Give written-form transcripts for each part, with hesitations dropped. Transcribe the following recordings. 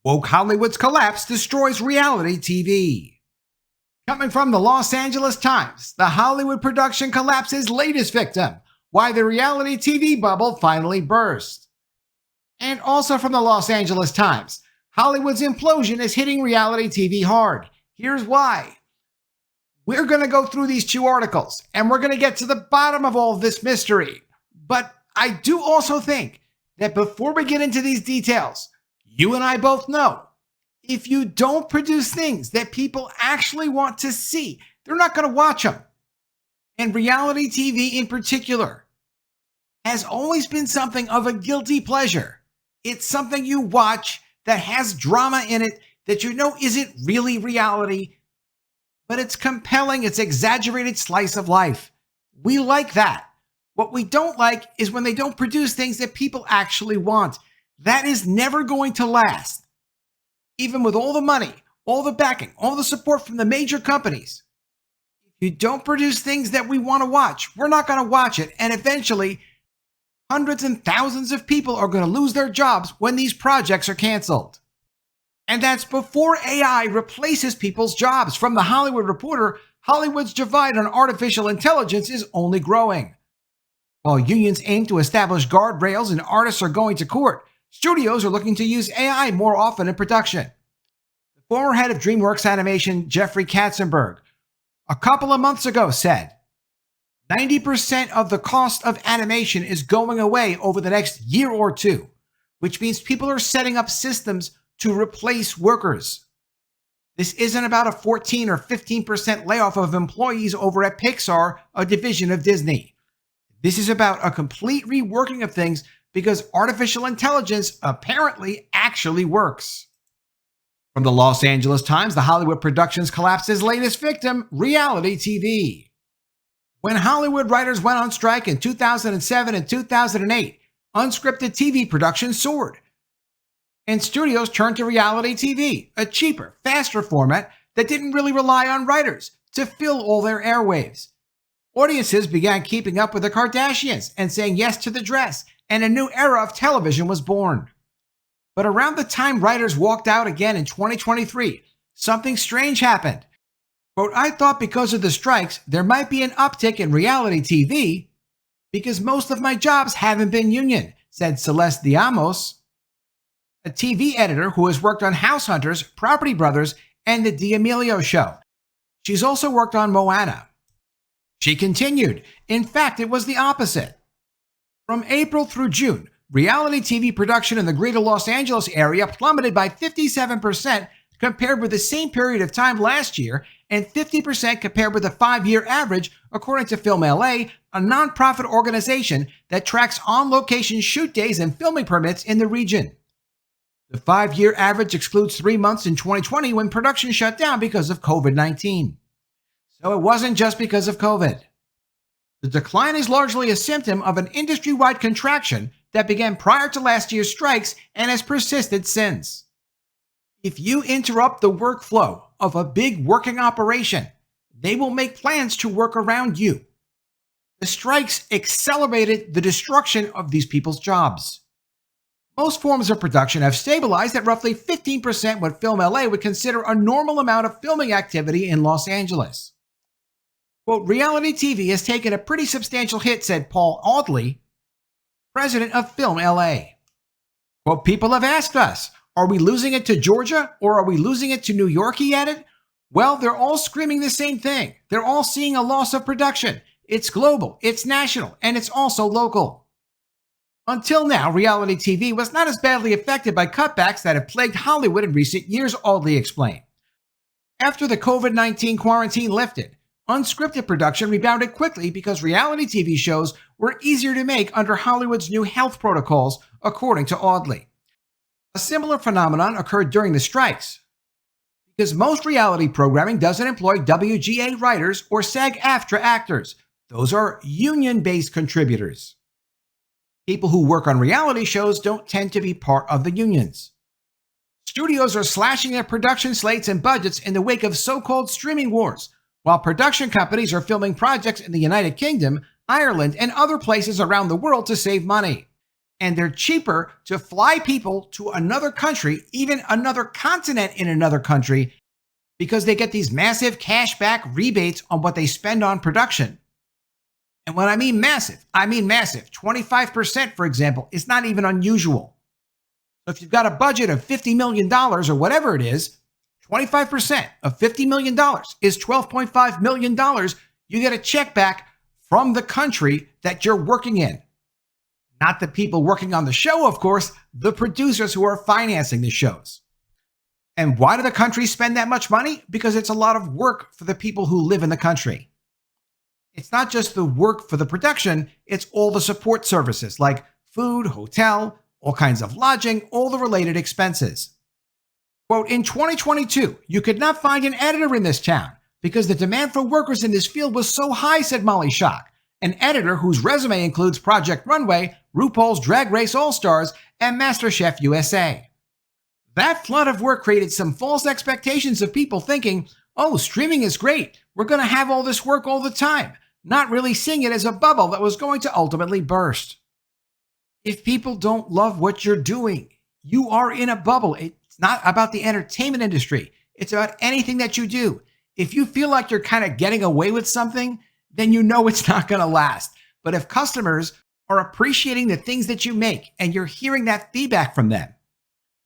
Woke Hollywood's collapse destroys reality TV. Coming from the Los Angeles Times, the Hollywood production collapse's latest victim, why the reality TV bubble finally burst. And also from the Los Angeles Times, Hollywood's implosion is hitting reality TV hard. Here's why. We're going to go through these two articles, and we're going to get to the bottom of all of this mystery. But I do also think that before we get into these details, you and I both know, if you don't produce things that people actually want to see, they're not going to watch them. And reality TV in particular has always been something of a guilty pleasure. It's something you watch that has drama in it that you know isn't really reality, but it's compelling, it's exaggerated slice of life. We like that. What we don't like is when they don't produce things that people actually want. That is never going to last. Even with all the money, all the backing, all the support from the major companies, if you don't produce things that we want to watch, we're not going to watch it. And eventually, hundreds and thousands of people are going to lose their jobs when these projects are canceled. And that's before AI replaces people's jobs. From The Hollywood Reporter, Hollywood's divide on artificial intelligence is only growing. While unions aim to establish guardrails and artists are going to court, studios are looking to use AI more often in production. The former head of DreamWorks Animation, Jeffrey Katzenberg, a couple of months ago said, 90% of the cost of animation is going away over the next year or two, which means people are setting up systems to replace workers. This isn't about a 14 or 15% layoff of employees over at Pixar, a division of Disney. This is about a complete reworking of things because artificial intelligence apparently actually works. From the Los Angeles Times, the Hollywood productions collapse's latest victim, reality TV. When Hollywood writers went on strike in 2007 and 2008, unscripted TV production soared. And studios turned to reality TV, a cheaper, faster format that didn't really rely on writers to fill all their airwaves. Audiences began keeping up with the Kardashians and saying yes to the dress, and a new era of television was born. But around the time writers walked out again in 2023, something strange happened. Quote, I thought because of the strikes, there might be an uptick in reality TV because most of my jobs haven't been union, said Celeste Diamos, a TV editor who has worked on House Hunters, Property Brothers, and The D'Amelio Show. She's also worked on Moana. She continued, in fact, it was the opposite. From April through June, reality TV production in the greater Los Angeles area plummeted by 57% compared with the same period of time last year and 50% compared with the 5-year average, according to Film LA, a nonprofit organization that tracks on-location shoot days and filming permits in the region. The 5-year average excludes 3 months in 2020 when production shut down because of COVID-19. So it wasn't just because of COVID. The decline is largely a symptom of an industry-wide contraction that began prior to last year's strikes and has persisted since. If you interrupt the workflow of a big working operation, they will make plans to work around you. The strikes accelerated the destruction of these people's jobs. Most forms of production have stabilized at roughly 15% what Film LA would consider a normal amount of filming activity in Los Angeles. Quote, reality TV has taken a pretty substantial hit, said Paul Audley, president of Film LA. Quote, people have asked us, are we losing it to Georgia or are we losing it to New York, he added. Well, they're all screaming the same thing. They're all seeing a loss of production. It's global, it's national, and it's also local. Until now, reality TV was not as badly affected by cutbacks that have plagued Hollywood in recent years, Audley explained. After the COVID-19 quarantine lifted, unscripted production rebounded quickly because reality TV shows were easier to make under Hollywood's new health protocols, according to Audley. A similar phenomenon occurred during the strikes, because most reality programming doesn't employ WGA writers or SAG-AFTRA actors. Those are union-based contributors. People who work on reality shows don't tend to be part of the unions. Studios are slashing their production slates and budgets in the wake of so-called streaming wars, while production companies are filming projects in the United Kingdom, Ireland, and other places around the world to save money. And they're cheaper to fly people to another country, even another continent in another country, because they get these massive cashback rebates on what they spend on production. And when I mean massive, I mean massive. 25%, for example, is not even unusual. So if you've got a budget of $50 million or whatever it is, 25% of $50 million is $12.5 million. You get a check back from the country that you're working in. Not the people working on the show, of course, the producers who are financing the shows. And why do the countries spend that much money? Because it's a lot of work for the people who live in the country. It's not just the work for the production, it's all the support services like food, hotel, all kinds of lodging, all the related expenses. Quote, in 2022, you could not find an editor in this town because the demand for workers in this field was so high, said Molly Schock, an editor whose resume includes Project Runway, RuPaul's Drag Race All-Stars, and MasterChef USA. That flood of work created some false expectations of people thinking, oh, streaming is great. We're going to have all this work all the time, not really seeing it as a bubble that was going to ultimately burst. If people don't love what you're doing, you are in a bubble. It's not about the entertainment industry. It's about anything that you do. If you feel like you're kind of getting away with something, then you know it's not going to last. But if customers are appreciating the things that you make and you're hearing that feedback from them,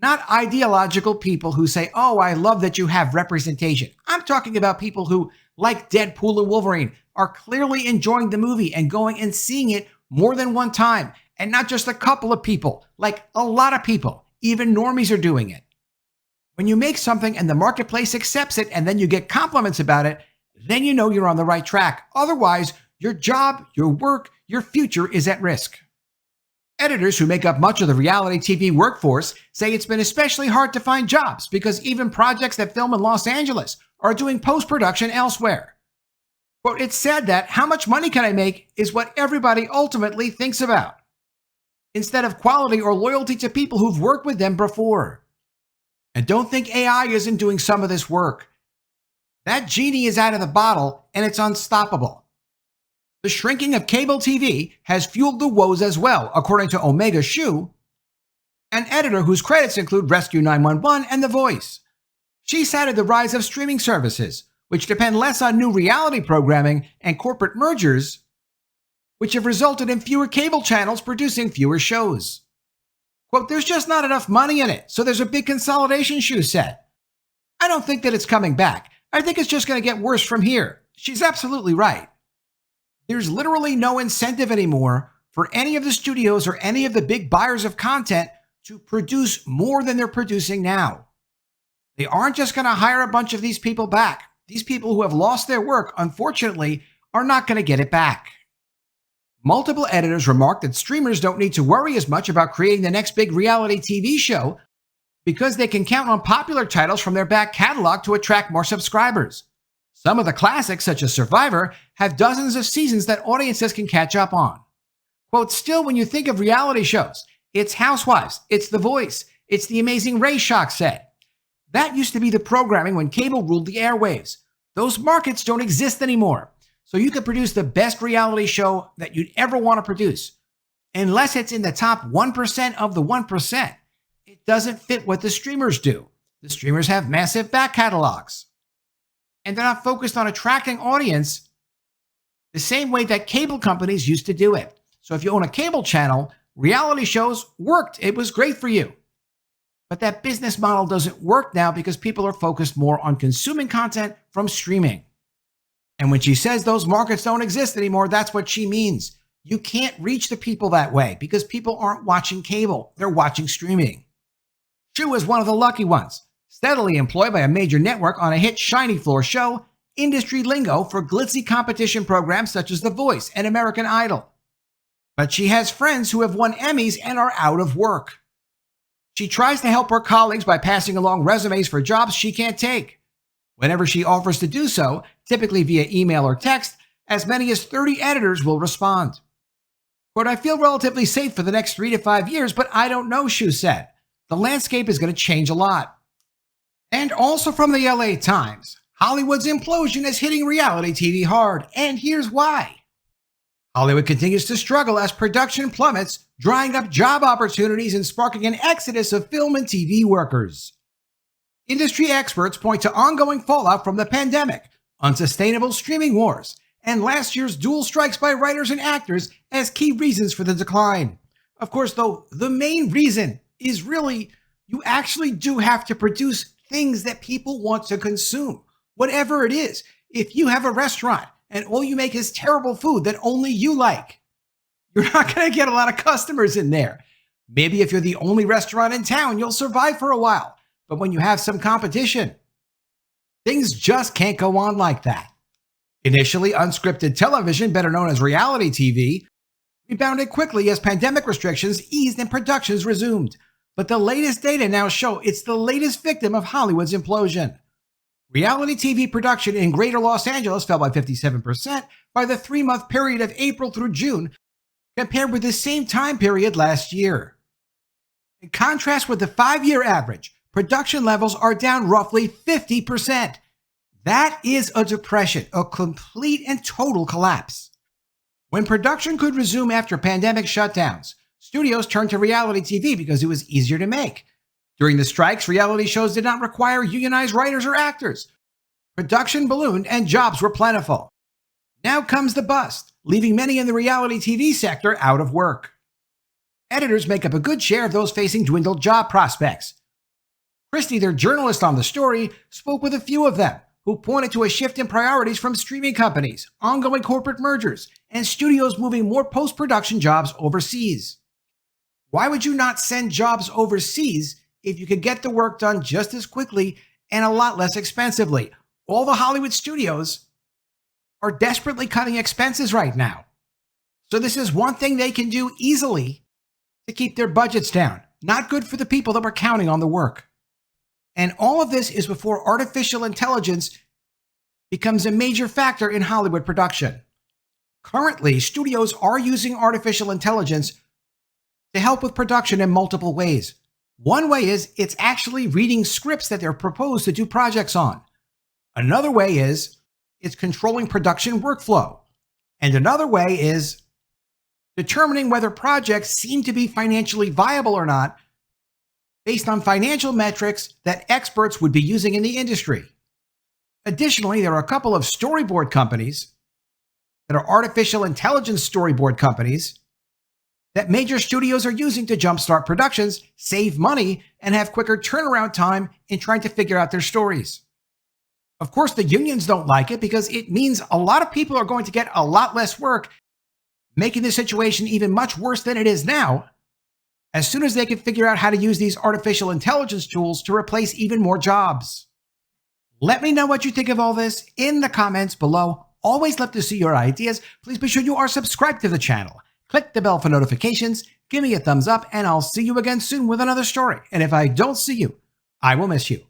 not ideological people who say, oh, I love that you have representation. I'm talking about people who, like Deadpool and Wolverine, are clearly enjoying the movie and going and seeing it more than one time. And not just a couple of people, like a lot of people. Even normies are doing it. When you make something and the marketplace accepts it and then you get compliments about it, then you know you're on the right track. Otherwise, your job, your work, your future is at risk. Editors who make up much of the reality TV workforce say it's been especially hard to find jobs because even projects that film in Los Angeles are doing post-production elsewhere. Quote, it's said that how much money can I make is what everybody ultimately thinks about, instead of quality or loyalty to people who've worked with them before. And don't think AI isn't doing some of this work. That genie is out of the bottle and it's unstoppable. The shrinking of cable TV has fueled the woes as well, according to Omega Shu, an editor whose credits include Rescue 911 and The Voice. She cited the rise of streaming services, which depend less on new reality programming and corporate mergers, which have resulted in fewer cable channels producing fewer shows. Quote, there's just not enough money in it, so there's a big consolidation, Shu said. I don't think that it's coming back. I think it's just going to get worse from here. She's absolutely right. There's literally no incentive anymore for any of the studios or any of the big buyers of content to produce more than they're producing now. They aren't just going to hire a bunch of these people back. These people who have lost their work, unfortunately, are not going to get it back. Multiple editors remarked that streamers don't need to worry as much about creating the next big reality TV show because they can count on popular titles from their back catalog to attract more subscribers. Some of the classics, such as Survivor, have dozens of seasons that audiences can catch up on. Quote, still, when you think of reality shows, it's Housewives, it's The Voice, it's The Amazing Race, Schock said. That used to be the programming when cable ruled the airwaves. Those markets don't exist anymore. So you could produce the best reality show that you'd ever want to produce. Unless it's in the top 1% of the 1%, it doesn't fit what the streamers do. The streamers have massive back catalogs. And they're not focused on attracting audience the same way that cable companies used to do it. So if you own a cable channel, reality shows worked. It was great for you. But that business model doesn't work now because people are focused more on consuming content from streaming. And when she says those markets don't exist anymore, that's what she means. You can't reach the people that way because people aren't watching cable. They're watching streaming. Shu is one of the lucky ones, steadily employed by a major network on a hit shiny floor show, industry lingo for glitzy competition programs such as The Voice and American Idol. But she has friends who have won Emmys and are out of work. She tries to help her colleagues by passing along resumes for jobs she can't take. Whenever she offers to do so, typically via email or text, as many as 30 editors will respond. Quote, I feel relatively safe for the next 3 to 5 years, but I don't know, Shu said. The landscape is going to change a lot. And also from the LA Times, Hollywood's implosion is hitting reality TV hard, and here's why. Hollywood continues to struggle as production plummets, drying up job opportunities and sparking an exodus of film and TV workers. Industry experts point to ongoing fallout from the pandemic, unsustainable streaming wars, and last year's dual strikes by writers and actors as key reasons for the decline. Of course, though, the main reason is really you actually do have to produce things that people want to consume, whatever it is. If you have a restaurant and all you make is terrible food that only you like, you're not going to get a lot of customers in there. Maybe if you're the only restaurant in town, you'll survive for a while. But when you have some competition, things just can't go on like that. Initially, unscripted television, better known as reality TV, rebounded quickly as pandemic restrictions eased and productions resumed. But the latest data now show it's the latest victim of Hollywood's implosion. Reality TV production in Greater Los Angeles fell by 57% by the 3-month period of April through June, compared with the same time period last year. In contrast with the 5-year average, production levels are down roughly 50%. That is a depression, a complete and total collapse. When production could resume after pandemic shutdowns, studios turned to reality TV because it was easier to make. During the strikes, reality shows did not require unionized writers or actors. Production ballooned and jobs were plentiful. Now comes the bust, leaving many in the reality TV sector out of work. Editors make up a good share of those facing dwindled job prospects. Christie, their journalist on the story, spoke with a few of them, who pointed to a shift in priorities from streaming companies, ongoing corporate mergers, and studios moving more post-production jobs overseas. Why would you not send jobs overseas if you could get the work done just as quickly and a lot less expensively? All the Hollywood studios are desperately cutting expenses right now. So this is one thing they can do easily to keep their budgets down. Not good for the people that were counting on the work. And all of this is before artificial intelligence becomes a major factor in Hollywood production. Currently, studios are using artificial intelligence to help with production in multiple ways. One way is it's actually reading scripts that they're proposed to do projects on. Another way is it's controlling production workflow. And another way is determining whether projects seem to be financially viable or not based on financial metrics that experts would be using in the industry. Additionally, there are a couple of storyboard companies that are artificial intelligence storyboard companies that major studios are using to jumpstart productions, save money, and have quicker turnaround time in trying to figure out their stories. Of course, the unions don't like it because it means a lot of people are going to get a lot less work, making the situation even much worse than it is now, as soon as they can figure out how to use these artificial intelligence tools to replace even more jobs. Let me know what you think of all this in the comments below. Always love to see your ideas. Please be sure you are subscribed to the channel. Click the bell for notifications, give me a thumbs up, and I'll see you again soon with another story. And if I don't see you, I will miss you.